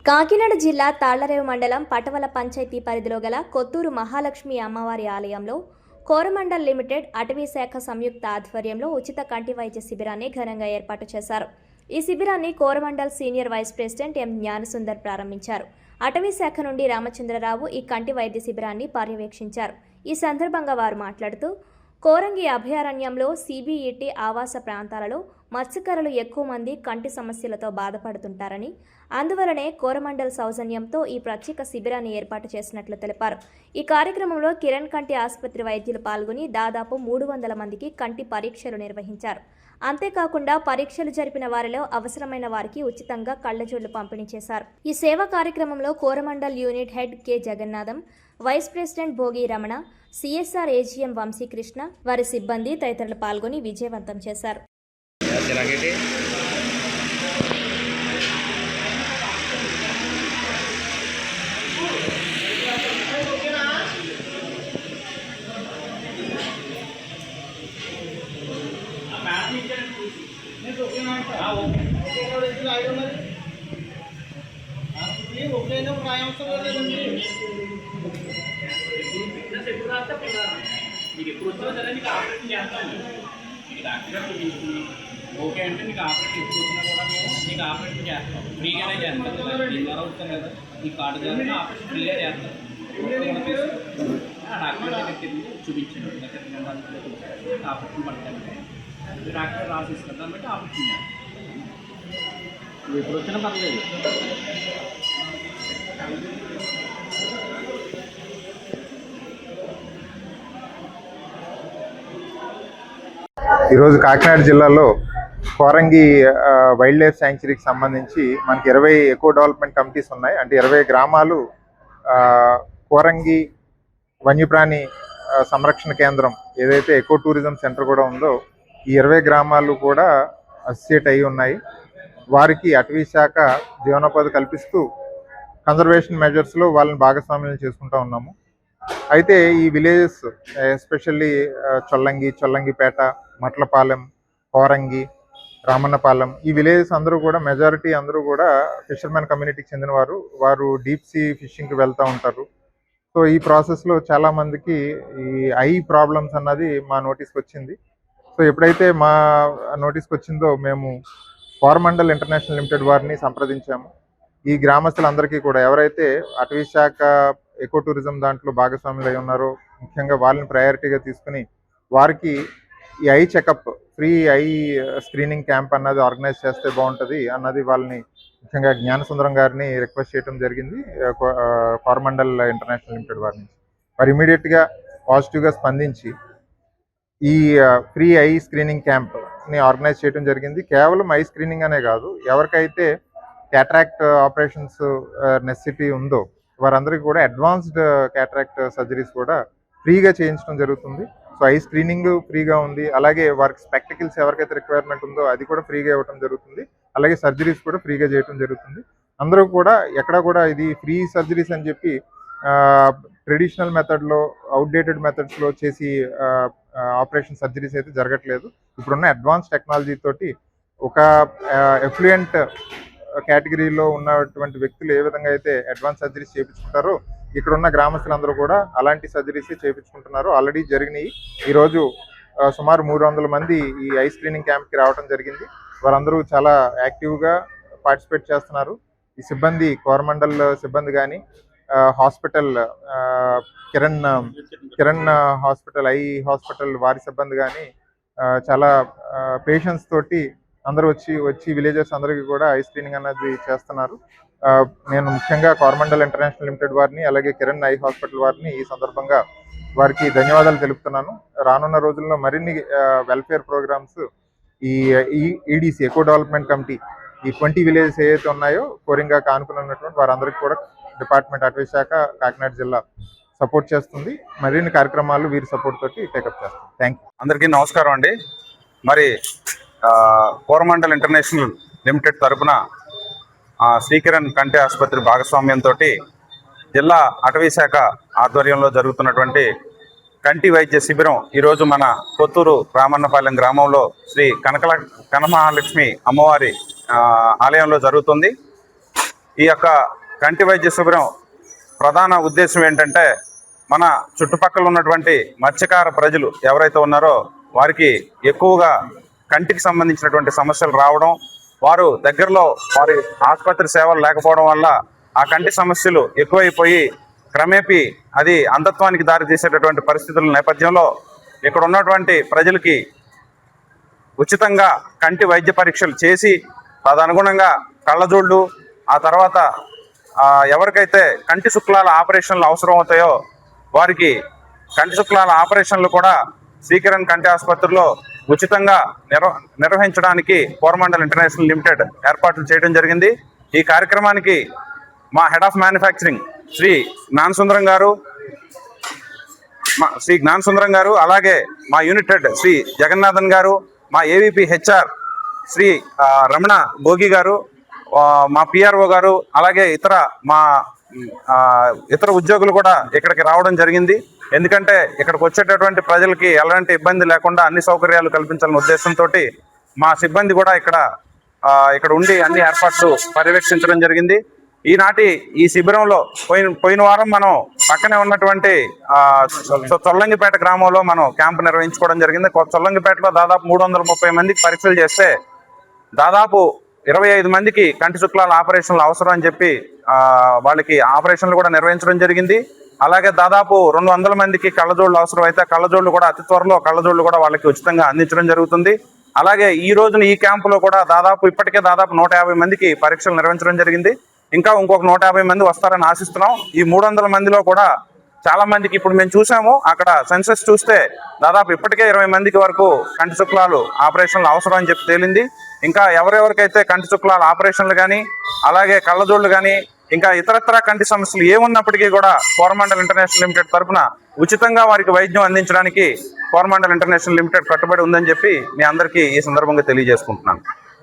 కాకినాడ జిల్లా తాళ్లరేవు మండలం పటవల పంచాయతీ పరిధిలో గల కొత్తూరు మహాలక్ష్మి అమ్మవారి ఆలయంలో కోరమండల్ లిమిటెడ్ అటవీ శాఖ సంయుక్త ఆధ్వర్యంలో ఉచిత కంటి వైద్య శిబిరాన్ని ఘనంగా ఏర్పాటు చేశారు. ఈ శిబిరాన్ని Coromandel senior vice president M Gnanasundar ప్రారంభించారు. అటవీ శాఖ నుండి రామచంద్రరావు ఈ కంటి వైద్య శిబిరాన్ని పర్యవేక్షించారు. ఈ సందర్భంగా వారు మాట్లాడుతూ కోరంగి అభయారణ్యంలో సిబిఈటి ఆవాస ప్రాంతాలలో మత్స్యకారులు ఎక్కువ మంది కంటి సమస్యలతో బాధపడుతుంటారని, అందువలనే కోరమండల్ సౌజన్యంతో ఈ ప్రత్యేక శిబిరాన్ని ఏర్పాటు చేసినట్లు తెలిపారు. ఈ కార్యక్రమంలో కిరణ్ కంటి ఆసుపత్రి వైద్యులు పాల్గొని దాదాపు 300 మందికి కంటి పరీక్షలు నిర్వహించారు. అంతేకాకుండా పరీక్షలు జరిపిన వారిలో అవసరమైన వారికి ఉచితంగా కళ్లజోళ్లు పంపిణీ చేశారు. ఈ సేవా కార్యక్రమంలో Coromandel unit head K Jagannatham, vice president Bhogi Ramana, CSR AGM Vamsikrishna, వారి సిబ్బంది తదితరులు పాల్గొని విజయవంతం చేశారు. ఓకే అంటే నీకు ఆపరేషన్ ఎప్పుడు వచ్చినా కూడా మేము నీకు ఆపరేషన్ చేస్తాం, ఫ్రీగానే చేస్తాం కదా. దీని ద్వారా వస్తాం కదా, ఈ కార్డు ద్వారా ఆపరేషన్ ఫ్రీగా చేస్తాం. డాక్టర్ దగ్గరికి వెళ్ళి చూపించాను, ఆపరేషన్ పడతాను, డాక్టర్ రాసిస్తారు, దాన్ని బట్టి ఆపరేషన్ చేస్తాం. ఎప్పుడు వచ్చినా పర్లేదు. ఈరోజు కాకినాడ జిల్లాలో కోరంగి వైల్డ్ లైఫ్ శాంక్చురీకి సంబంధించి మనకి 20 ఎకో డెవలప్మెంట్ కమిటీస్ ఉన్నాయి. అంటే 20 గ్రామాలు కోరంగి వన్యప్రాణి సంరక్షణ కేంద్రం ఏదైతే ఎకో టూరిజం సెంటర్ కూడా ఉందో ఈ 20 గ్రామాలు కూడా అసోసియేట్ అయి ఉన్నాయి. వారికి అటవీ శాఖ జీవనోపాధి కల్పిస్తూ కన్జర్వేషన్ మెజర్స్లో వాళ్ళని భాగస్వామ్యం చేసుకుంటూ ఉన్నాము. అయితే ఈ విలేజెస్ ఎస్పెషల్లీ చొల్లంగిపేట, మట్లపాలెం, కోరంగి, రామన్నపాలెం, ఈ విలేజెస్ అందరూ కూడా మెజారిటీ అందరూ కూడా ఫిషర్మెన్ కమ్యూనిటీకి చెందినవారు. వారు డీప్ సీ ఫిషింగ్కి వెళ్తూ ఉంటారు. సో ఈ ప్రాసెస్లో చాలామందికి ఈ ఐ ప్రాబ్లమ్స్ అన్నది మా నోటీస్కి వచ్చింది. సో ఎప్పుడైతే మా నోటీస్కి వచ్చిందో మేము కోరమండల్ ఇంటర్నేషనల్ లిమిటెడ్ వారిని సంప్రదించాము. ఈ గ్రామస్తులందరికీ కూడా ఎవరైతే అటవీ శాఖ ఎకో టూరిజం దాంట్లో భాగస్వాములు అయి ఉన్నారో ముఖ్యంగా వాళ్ళని ప్రయారిటీగా తీసుకుని వారికి ఈ eye checkup, free I screening camp అన్నది ఆర్గనైజ్ చేస్తే బాగుంటుంది అన్నది వాళ్ళని ముఖ్యంగా జ్ఞానసుందరం గారిని రిక్వెస్ట్ చేయడం జరిగింది. కోరమండల్ ఇంటర్నేషనల్ లిమిటెడ్ వారి నుంచి వారు ఇమీడియట్గా పాజిటివ్గా స్పందించి ఈ ఫ్రీ ఐ స్క్రీనింగ్ క్యాంప్ని ఆర్గనైజ్ చేయడం జరిగింది. కేవలం ఐ స్క్రీనింగ్ అనే కాదు, ఎవరికైతే క్యాటరాక్ట్ ఆపరేషన్స్ నెసెసిటీ ఉందో వారందరికీ కూడా అడ్వాన్స్డ్ క్యాటరాక్ట్ సర్జరీస్ కూడా ఫ్రీగా చేయించడం జరుగుతుంది. సో ఐ స్క్రీనింగ్ ఫ్రీగా ఉంది, అలాగే వారికి స్పెక్టికల్స్ ఎవరికైతే రిక్వైర్మెంట్ ఉందో అది కూడా ఫ్రీగా ఇవ్వడం జరుగుతుంది. అలాగే సర్జరీస్ కూడా ఫ్రీగా చేయడం జరుగుతుంది. అందరూ కూడా ఎక్కడ కూడా ఇది ఫ్రీ సర్జరీస్ అని చెప్పి ట్రెడిషనల్ మెథడ్లో, అవుట్డేటెడ్ మెథడ్స్లో చేసి ఆపరేషన్ సర్జరీస్ అయితే జరగట్లేదు. ఇప్పుడున్న అడ్వాన్స్ టెక్నాలజీ తోటి ఒక ఎఫ్లూయెంట్ కేటగిరీలో ఉన్నటువంటి వ్యక్తులు ఏ విధంగా అయితే అడ్వాన్స్ సర్జరీస్ చేయించుకుంటారో ఇక్కడ ఉన్న గ్రామస్తులందరూ కూడా అలాంటి సర్జరీస్ చేయించుకుంటున్నారు. ఆల్రెడీ జరిగినాయి. ఈరోజు సుమారు 300 మంది ఈ ఐ స్క్రీనింగ్ క్యాంప్కి రావడం జరిగింది. వారందరూ చాలా యాక్టివ్గా పార్టిసిపేట్ చేస్తున్నారు. ఈ సిబ్బంది, కోరమండల్ సిబ్బంది కానీ, hospital Kiran hospital, eye hospital వారి సిబ్బంది కానీ చాలా పేషెన్స్ తోటి అందరూ వచ్చి విలేజెస్ అందరికీ కూడా ఐ స్క్రీనింగ్ అనేది చేస్తున్నారు. నేను ముఖ్యంగా కోరమండల్ ఇంటర్నేషనల్ లిమిటెడ్ వారిని, అలాగే కిరణ్ ఐ హాస్పిటల్ వారిని ఈ సందర్భంగా వారికి ధన్యవాదాలు తెలుపుతున్నాను. రానున్న రోజుల్లో మరిన్ని వెల్ఫేర్ ప్రోగ్రామ్స్ ఈ ఈడీసీ ఎకో డెవలప్మెంట్ కమిటీ ఈ 20 విలేజెస్ ఏవైతే ఉన్నాయో కోరింగా కానుకున్నటువంటి వారందరికీ కూడా డిపార్ట్మెంట్ అటవీ శాఖ కాకినాడ జిల్లా సపోర్ట్ చేస్తుంది. మరిన్ని కార్యక్రమాలు వీరి సపోర్ట్ తోటి టేకప్ చేస్తాం. Thank you. అందరికీ నమస్కారం అండి. మరి కోరమండల్ ఇంటర్నేషనల్ లిమిటెడ్ తరఫున శ్రీకిరణ్ కంటి ఆసుపత్రి భాగస్వామ్యంతో జిల్లా అటవీ శాఖ ఆధ్వర్యంలో జరుగుతున్నటువంటి కంటి వైద్య శిబిరం ఈరోజు మన కొత్తూరు రామన్నపాలెం గ్రామంలో శ్రీ కనమహాలక్ష్మి అమ్మవారి ఆలయంలో జరుగుతుంది. ఈ యొక్క కంటి వైద్య శిబిరం ప్రధాన ఉద్దేశం ఏంటంటే మన చుట్టుపక్కల ఉన్నటువంటి మత్స్యకార ప్రజలు ఎవరైతే ఉన్నారో వారికి ఎక్కువగా కంటికి సంబంధించినటువంటి సమస్యలు రావడం, వారు దగ్గరలో వారి ఆసుపత్రి సేవలు లేకపోవడం వల్ల ఆ కంటి సమస్యలు ఎక్కువైపోయి క్రమేపీ అది అంధత్వానికి దారి తీసేటటువంటి పరిస్థితుల నేపథ్యంలో ఇక్కడ ఉన్నటువంటి ప్రజలకి ఉచితంగా కంటి వైద్య పరీక్షలు చేసి తదనుగుణంగా కళ్ళజోళ్ళు, ఆ తర్వాత ఎవరికైతే కంటి శుక్లాల ఆపరేషన్లు అవసరం అవుతాయో వారికి కంటి శుక్లాల ఆపరేషన్లు కూడా శ్రీకిరణ్ కంటి ఆసుపత్రిలో ఉచితంగా నిర్వహించడానికి కోరమండల్ ఇంటర్నేషనల్ లిమిటెడ్ ఏర్పాట్లు చేయడం జరిగింది. ఈ కార్యక్రమానికి మా హెడ్ ఆఫ్ మ్యానుఫ్యాక్చరింగ్ శ్రీ జ్ఞాన సుందరం గారు, అలాగే మా యూనిట్ హెడ్ శ్రీ జగన్నాథన్ గారు, మా ఏవిపి హెచ్ఆర్ శ్రీ రమణ భోగి గారు, మా పిఆర్ఓ గారు, అలాగే ఇతర ఉద్యోగులు కూడా ఇక్కడికి రావడం జరిగింది. ఎందుకంటే ఇక్కడికి వచ్చేటటువంటి ప్రజలకి ఎలాంటి ఇబ్బంది లేకుండా అన్ని సౌకర్యాలు కల్పించాలనే ఉద్దేశంతో మా సిబ్బంది కూడా ఇక్కడ ఉండి అన్ని ఏర్పాట్లు పర్యవేక్షించడం జరిగింది. ఈనాటి ఈ శిబిరంలో పోయిన వారం మనం పక్కనే ఉన్నటువంటి చొల్లంగిపేట గ్రామంలో మనం క్యాంపు నిర్వహించుకోవడం జరిగింది. చొల్లంగిపేటలో దాదాపు 330 మందికి పరీక్షలు చేస్తే దాదాపు 25 మందికి కంటి శుక్లాల ఆపరేషన్లు అవసరం అని చెప్పి వాళ్ళకి ఆపరేషన్లు కూడా నిర్వహించడం జరిగింది. అలాగే దాదాపు 200 మందికి కళ్ళజోళ్ళు అవసరం అయితే కళ్ళజోళ్ళు కూడా అతి త్వరలో కళ్ళజోళ్ళు కూడా వాళ్ళకి ఉచితంగా అందించడం జరుగుతుంది. అలాగే ఈ రోజున ఈ క్యాంపులో కూడా ఇప్పటికే దాదాపు 150 మందికి పరీక్షలు నిర్వహించడం జరిగింది. ఇంకా ఇంకొక 150 మంది వస్తారని ఆశిస్తున్నాం. ఈ 300 మందిలో కూడా చాలా మందికి ఇప్పుడు మేము చూసాము, అక్కడ సెన్సస్ చూస్తే దాదాపు ఇప్పటికే 20 మందికి వరకు కంటి శుక్లాలు ఆపరేషన్లు అవసరం అని చెప్పి తేలింది. ఇంకా ఎవరెవరికైతే కంటి శుక్లాల ఆపరేషన్లు కానీ, అలాగే కళ్ళజోళ్ళు కానీ, ఇంకా ఇతరత్ర కంటి సమస్యలు ఏమున్నప్పటికీ కూడా కోరమండల్ ఇంటర్నేషనల్ లిమిటెడ్ తరఫున ఉచితంగా వారికి వైద్యం అందించడానికి కోరమండల్ ఇంటర్నేషనల్ లిమిటెడ్ కట్టుబడి ఉందని చెప్పి మీ అందరికీ ఈ సందర్భంగా తెలియజేసుకుంటున్నాను.